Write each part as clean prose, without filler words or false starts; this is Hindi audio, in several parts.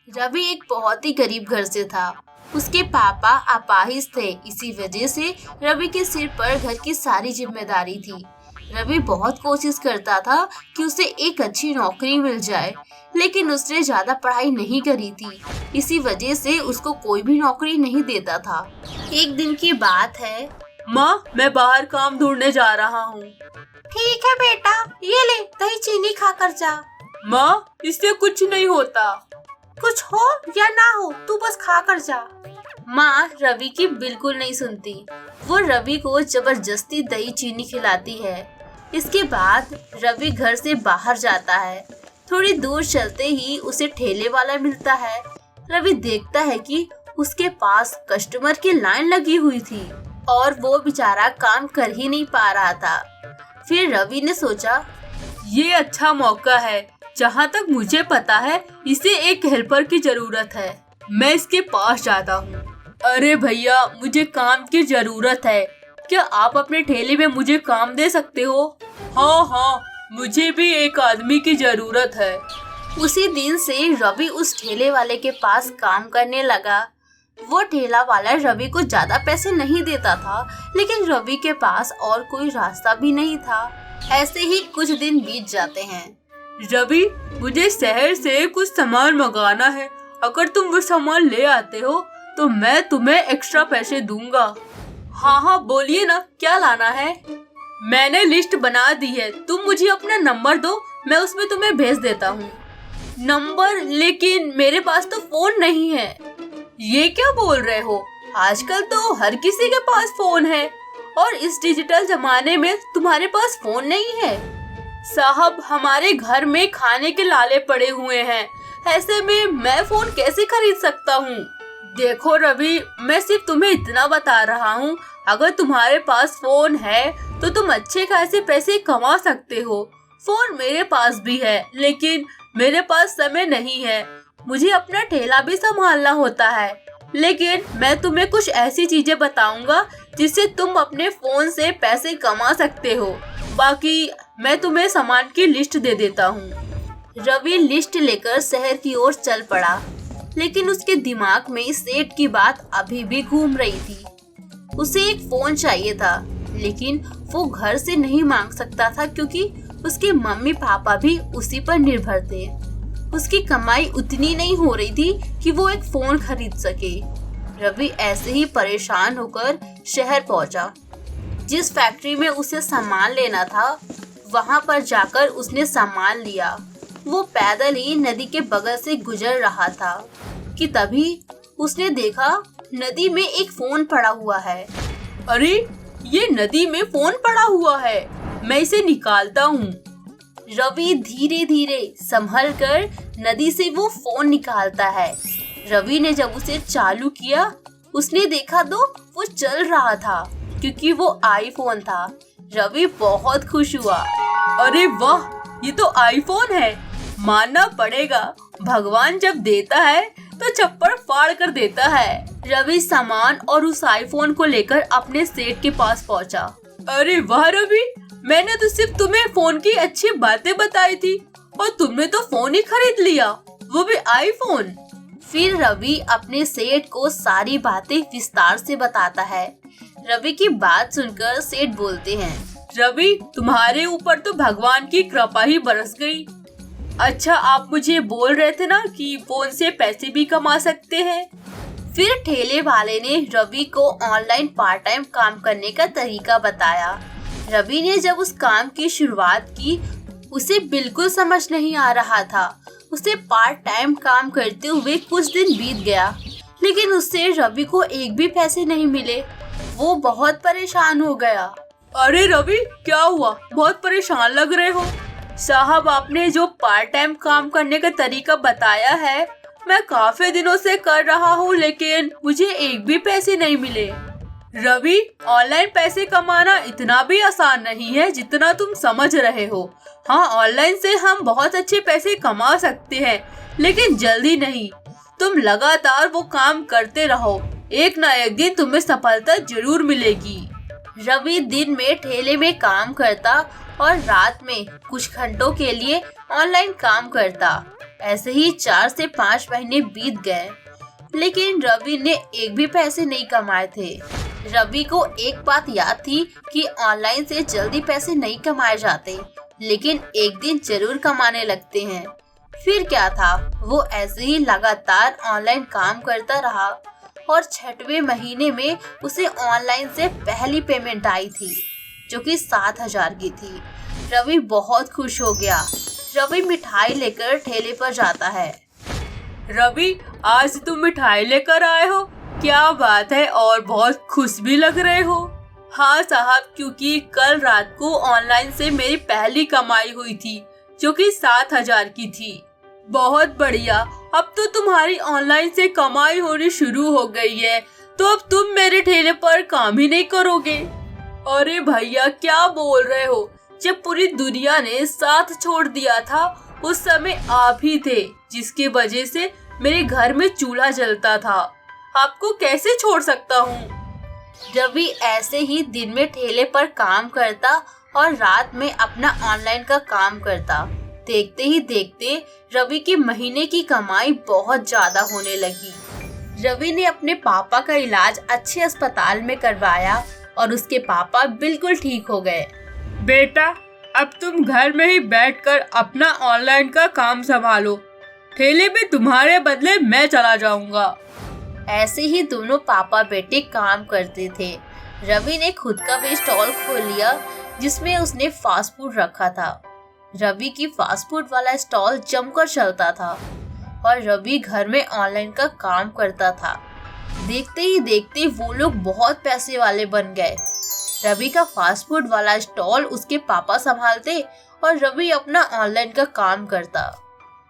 रवि एक बहुत ही गरीब घर से था। उसके पापा अपाहिज थे, इसी वजह से रवि के सिर पर घर की सारी जिम्मेदारी थी। रवि बहुत कोशिश करता था कि उसे एक अच्छी नौकरी मिल जाए, लेकिन उसने ज्यादा पढ़ाई नहीं करी थी, इसी वजह से उसको कोई भी नौकरी नहीं देता था। एक दिन की बात है। माँ, मैं बाहर काम ढूंढने जा रहा हूँ। ठीक है बेटा, ये ले दही चीनी खा कर जा। माँ, इससे कुछ नहीं होता। कुछ हो या ना हो, तू बस खा कर जा। माँ रवि की बिल्कुल नहीं सुनती। वो रवि को जबरदस्ती दही चीनी खिलाती है। इसके बाद रवि घर से बाहर जाता है। थोड़ी दूर चलते ही उसे ठेले वाला मिलता है। रवि देखता है कि उसके पास कस्टमर की लाइन लगी हुई थी और वो बेचारा काम कर ही नहीं पा रहा था। फिर रवि ने सोचा, ये अच्छा मौका है। जहाँ तक मुझे पता है, इसे एक हेल्पर की जरूरत है। मैं इसके पास जाता हूँ। अरे भैया, मुझे काम की जरूरत है। क्या आप अपने ठेले में मुझे काम दे सकते हो? हाँ, मुझे भी एक आदमी की जरूरत है। उसी दिन से रवि उस ठेले वाले के पास काम करने लगा। वो ठेला वाला रवि को ज्यादा पैसे नहीं देता था, लेकिन रवि के पास और कोई रास्ता भी नहीं था। ऐसे ही कुछ दिन बीत जाते हैं। रवि, मुझे शहर से कुछ सामान मंगाना है। अगर तुम वो सामान ले आते हो तो मैं तुम्हें एक्स्ट्रा पैसे दूंगा। हाँ, बोलिए ना, क्या लाना है? मैंने लिस्ट बना दी है। तुम मुझे अपना नंबर दो, मैं उसमें तुम्हें भेज देता हूँ। नंबर? लेकिन मेरे पास तो फोन नहीं है। ये क्या बोल रहे हो? आजकल तो हर किसी के पास फोन है, और इस डिजिटल जमाने में तुम्हारे पास फोन नहीं है? साहब, हमारे घर में खाने के लाले पड़े हुए हैं। ऐसे में मैं फोन कैसे खरीद सकता हूँ? देखो रवि, मैं सिर्फ तुम्हें इतना बता रहा हूँ, अगर तुम्हारे पास फोन है तो तुम अच्छे खासे पैसे कमा सकते हो। फोन मेरे पास भी है, लेकिन मेरे पास समय नहीं है। मुझे अपना ठेला भी संभालना होता है। लेकिन मैं तुम्हें कुछ ऐसी चीजें बताऊंगा जिससे तुम अपने फोन से पैसे कमा सकते हो। बाकी मैं तुम्हें सामान की लिस्ट दे देता हूँ। रवि लिस्ट लेकर शहर की ओर चल पड़ा, लेकिन उसके दिमाग में सेठ की बात अभी भी घूम रही थी। उसे एक फोन चाहिए था, लेकिन वो घर से नहीं मांग सकता था क्योंकि उसके मम्मी पापा भी उसी पर निर्भर थे। उसकी कमाई उतनी नहीं हो रही थी कि वो एक फोन खरीद सके। रवि ऐसे ही परेशान होकर शहर पहुंचा। जिस फैक्ट्री में उसे सामान लेना था, वहां पर जाकर उसने सामान लिया। वो पैदल ही नदी के बगल से गुजर रहा था कि तभी उसने देखा नदी में एक फोन पड़ा हुआ है। अरे, ये नदी में फोन पड़ा हुआ है, मैं इसे निकालता हूँ। रवि धीरे धीरे संभल कर नदी से वो फोन निकालता है। रवि ने जब उसे चालू किया, उसने देखा तो वो चल रहा था क्योंकि वो आईफोन था। रवि बहुत खुश हुआ। अरे वाह, ये तो आईफोन है। मानना पड़ेगा, भगवान जब देता है तो छप्पड़ फाड़ कर देता है। रवि सामान और उस आईफोन को लेकर अपने सेठ के पास पहुंचा। अरे वाह रवि, मैंने तो सिर्फ तुम्हें फोन की अच्छी बातें बताई थी और तुमने तो फोन ही खरीद लिया, वो भी आईफोन। फिर रवि अपने सेठ को सारी बातें विस्तार से बताता है। रवि की बात सुनकर सेठ बोलते हैं, रवि, तुम्हारे ऊपर तो भगवान की कृपा ही बरस गई। अच्छा, आप मुझे बोल रहे थे ना कि फोन से पैसे भी कमा सकते हैं। फिर ठेले वाले ने रवि को ऑनलाइन पार्ट टाइम काम करने का तरीका बताया। रवि ने जब उस काम की शुरुआत की, उसे बिल्कुल समझ नहीं आ रहा था। उसे पार्ट टाइम काम करते हुए कुछ दिन बीत गया, लेकिन उससे रवि को एक भी पैसे नहीं मिले। वो बहुत परेशान हो गया। अरे रवि, क्या हुआ? बहुत परेशान लग रहे हो। साहब, आपने जो पार्ट टाइम काम करने का तरीका बताया है, मैं काफी दिनों से कर रहा हूँ, लेकिन मुझे एक भी पैसे नहीं मिले। रवि, ऑनलाइन पैसे कमाना इतना भी आसान नहीं है जितना तुम समझ रहे हो। हाँ, ऑनलाइन से हम बहुत अच्छे पैसे कमा सकते हैं, लेकिन जल्दी नहीं। तुम लगातार वो काम करते रहो, एक ना एक दिन तुम्हें सफलता जरूर मिलेगी। रवि दिन में ठेले में काम करता और रात में कुछ घंटों के लिए ऑनलाइन काम करता। ऐसे ही 4 से 5 महीने बीत गए, लेकिन रवि ने एक भी पैसे नहीं कमाए थे। रवि को एक बात याद थी कि ऑनलाइन से जल्दी पैसे नहीं कमाए जाते, लेकिन एक दिन जरूर कमाने लगते हैं। फिर क्या था, वो ऐसे ही लगातार ऑनलाइन काम करता रहा और 6वें महीने में उसे ऑनलाइन से पहली पेमेंट आई थी, जो कि 7,000 की थी। रवि बहुत खुश हो गया। रवि मिठाई लेकर ठेले पर जाता है। रवि, आज तुम मिठाई लेकर आए हो? क्या बात है, और बहुत खुश भी लग रहे हो। हाँ साहब, क्योंकि कल रात को ऑनलाइन से मेरी पहली कमाई हुई थी, जो कि 7,000 की थी। बहुत बढ़िया, अब तो तुम्हारी ऑनलाइन से कमाई होनी शुरू हो गई है, तो अब तुम मेरे ठेले पर काम ही नहीं करोगे। अरे भैया, क्या बोल रहे हो? जब पूरी दुनिया ने साथ छोड़ दिया था, उस समय आप ही थे जिसकी वजह से मेरे घर में चूल्हा जलता था। आपको कैसे छोड़ सकता हूँ? रवि ऐसे ही दिन में ठेले पर काम करता और रात में अपना ऑनलाइन का काम करता। देखते ही देखते रवि की महीने की कमाई बहुत ज्यादा होने लगी। रवि ने अपने पापा का इलाज अच्छे अस्पताल में करवाया और उसके पापा बिल्कुल ठीक हो गए। बेटा, अब तुम घर में ही बैठकर अपना ऑनलाइन का काम संभालो। ठेले पे तुम्हारे बदले मैं चला जाऊंगा। ऐसे ही दोनों पापा बेटे काम करते थे। रवि ने खुद का भी स्टॉल खोल लिया, जिसमें उसने फास्ट फूड रखा था। रवि की फास्ट फूड वाला स्टॉल जमकर चलता था और रवि घर में ऑनलाइन का काम करता था। देखते ही देखते वो लोग बहुत पैसे वाले बन गए। रवि का फास्ट फूड वाला स्टॉल उसके पापा संभालते और रवि अपना ऑनलाइन का काम करता।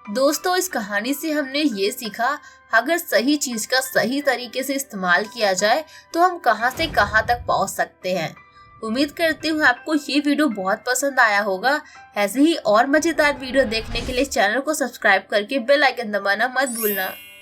दोस्तों, इस कहानी से हमने ये सीखा, अगर सही चीज का सही तरीके से इस्तेमाल किया जाए तो हम कहां से कहां तक पहुंच सकते हैं। उम्मीद करती हूँ आपको ये वीडियो बहुत पसंद आया होगा। ऐसे ही और मजेदार वीडियो देखने के लिए चैनल को सब्सक्राइब करके बेल आइकन दबाना मत भूलना।